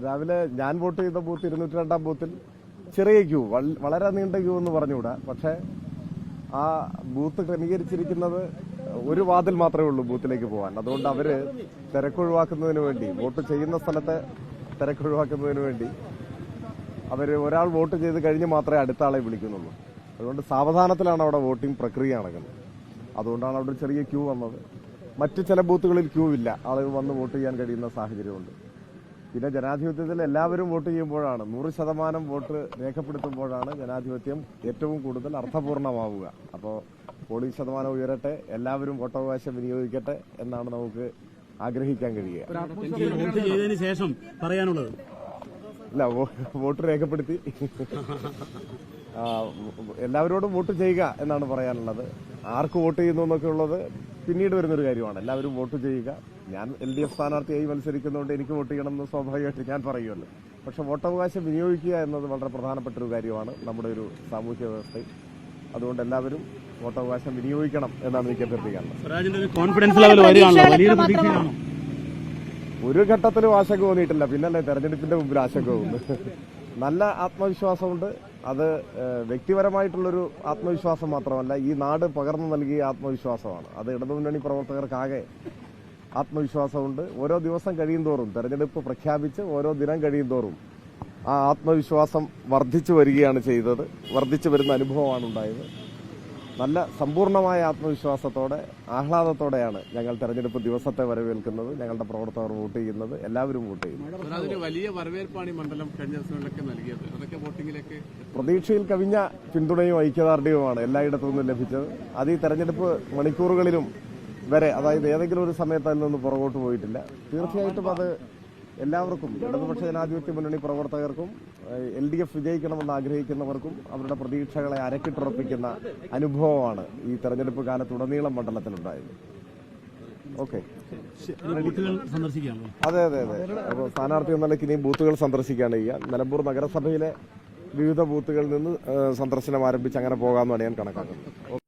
രാവിലെ ഞാൻ വോട്ട് ചെയ്ത ബൂത്ത് 202-ാം ബൂത്തിൽ ചെറിയ ക്യൂ, വളരെ നീണ്ട ക്യൂ എന്ന് പറഞ്ഞുകൂടാ. പക്ഷേ ആ ബൂത്ത് ക്രമീകരിച്ചിരിക്കുന്നത് ഒരു വാതിൽ മാത്രമേ ഉള്ളൂ ബൂത്തിലേക്ക് പോകാൻ. അതുകൊണ്ട് അവര് തിരക്കൊഴിവാക്കുന്നതിന് വേണ്ടി, വോട്ട് ചെയ്യുന്ന സ്ഥലത്തെ തിരക്കൊഴിവാക്കുന്നതിന് വേണ്ടി ഒരാൾ വോട്ട് ചെയ്ത് കഴിഞ്ഞ് മാത്രമേ അടുത്ത ആളെ വിളിക്കുന്നുള്ളൂ. അതുകൊണ്ട് സാവധാനത്തിലാണ് അവിടെ വോട്ടിംഗ് പ്രക്രിയ നടക്കുന്നത്. അതുകൊണ്ടാണ് അവിടെ ഒരു ചെറിയ ക്യൂ വന്നത്. മറ്റ് ചില ബൂത്തുകളിൽ ക്യൂ ഇല്ല, ആളുകൾ വന്ന് വോട്ട് ചെയ്യാൻ കഴിയുന്ന സാഹചര്യമുണ്ട്. പിന്നെ ജനാധിപത്യത്തിൽ എല്ലാവരും വോട്ട് ചെയ്യുമ്പോഴാണ്, 100% വോട്ട് രേഖപ്പെടുത്തുമ്പോഴാണ് ജനാധിപത്യം ഏറ്റവും കൂടുതൽ അർത്ഥപൂർണമാവുക. അപ്പോൾ പോളിംഗ് ശതമാനം ഉയരട്ടെ, എല്ലാവരും വോട്ടവകാശം വിനിയോഗിക്കട്ടെ എന്നാണ് നമുക്ക് ആഗ്രഹിക്കാൻ കഴിയുക. വോട്ട് ചെയ്തതിന് ശേഷം പറയാനുള്ളത് ഇല്ല, വോട്ട് രേഖപ്പെടുത്തി എല്ലാവരോടും വോട്ട് ചെയ്യുക എന്നാണ് പറയാനുള്ളത്. ആർക്ക് വോട്ട് ചെയ്യുന്നു എന്നൊക്കെ ഉള്ളത് പിന്നീട് വരുന്നൊരു കാര്യമാണ്. എല്ലാവരും വോട്ട് ചെയ്യുക. ഞാൻ LDF സ്ഥാനാർത്ഥിയായി മത്സരിക്കുന്നതുകൊണ്ട് എനിക്ക് വോട്ട് ചെയ്യണമെന്ന് സ്വാഭാവികമായിട്ട് ഞാൻ പറയുമല്ലോ. പക്ഷെ വോട്ടവകാശം വിനിയോഗിക്കുക എന്നത് വളരെ പ്രധാനപ്പെട്ട ഒരു കാര്യമാണ് നമ്മുടെ ഒരു സാമൂഹ്യ വ്യവസ്ഥയിൽ. അതുകൊണ്ട് എല്ലാവരും വോട്ടവകാശം വിനിയോഗിക്കണം എന്നാണ് എനിക്ക് അഭ്യർത്ഥിക്കാനുള്ളത്. കോൺഫിഡൻസ് ലെവൽ ഒരു ഘട്ടത്തിലും ആശങ്ക തോന്നിയിട്ടില്ല. പിന്നല്ലേ തെരഞ്ഞെടുപ്പിന്റെ മുമ്പിൽ ആശങ്ക തോന്നുന്നു. നല്ല ആത്മവിശ്വാസമുണ്ട്. അത് വ്യക്തിപരമായിട്ടുള്ളൊരു ആത്മവിശ്വാസം മാത്രമല്ല, ഈ നാട് പകർന്നു നൽകിയ ആത്മവിശ്വാസമാണ്. അത് ഇടതുമുന്നണി പ്രവർത്തകർക്കാകെ ആത്മവിശ്വാസമുണ്ട്. ഓരോ ദിവസം കഴിയുന്തോറും, തെരഞ്ഞെടുപ്പ് പ്രഖ്യാപിച്ച് ഓരോ ദിനം കഴിയുന്തോറും ആ ആത്മവിശ്വാസം വർദ്ധിച്ചു വരികയാണ് ചെയ്തത്. വർദ്ധിച്ചു വരുന്ന അനുഭവമാണ് ഉണ്ടായത്. നല്ല സമ്പൂർണമായ ആത്മവിശ്വാസത്തോടെ, ആഹ്ലാദത്തോടെയാണ് ഞങ്ങൾ തെരഞ്ഞെടുപ്പ് ദിവസത്തെ വരവേൽക്കുന്നത്. ഞങ്ങളുടെ പ്രവർത്തകർ വോട്ട് ചെയ്യുന്നത്, എല്ലാവരും വോട്ട് ചെയ്യുന്നത്. അതിന് വലിയ വരവേൽപ്പാണ് ഈ മണ്ഡലം കഴിഞ്ഞ ദിവസങ്ങളിലൊക്കെ നൽകിയത്. അതൊക്കെ വോട്ടിംഗിലേക്ക് പ്രതീക്ഷയിൽ കവിഞ്ഞ പിന്തുണയും ഐക്യദാർഢ്യവുമാണ് എല്ലായിടത്തു നിന്നും ലഭിച്ചത്. അത് ഈ തെരഞ്ഞെടുപ്പ് മണിക്കൂറുകളിലും വരെ, അതായത് ഏതെങ്കിലും ഒരു സമയത്ത് അതിൽ നിന്ന് പുറകോട്ട് പോയിട്ടില്ല. തീർച്ചയായിട്ടും അത് എല്ലാവർക്കും, ഇടതുപക്ഷ ജനാധിപത്യ മുന്നണി പ്രവർത്തകർക്കും LDF വിജയിക്കണമെന്ന് ആഗ്രഹിക്കുന്നവർക്കും അവരുടെ പ്രതീക്ഷകളെ അരക്കിട്ടുറപ്പിക്കുന്ന അനുഭവമാണ് ഈ തെരഞ്ഞെടുപ്പ് കാലത്തുടനീളം മണ്ഡലത്തിലുണ്ടായത്. ഓക്കെ, അതെ അതെ അതെ. അപ്പോൾ സ്ഥാനാർത്ഥി എന്ന നിലയ്ക്ക് ഇനിയും ബൂത്തുകൾ സന്ദർശിക്കുകയാണ് ചെയ്യുക. നിലമ്പൂർ നഗരസഭയിലെ വിവിധ ബൂത്തുകളിൽ നിന്ന് സന്ദർശനം ആരംഭിച്ച് അങ്ങനെ പോകാമെന്നാണ് ഞാൻ കണക്കാക്കുന്നത്.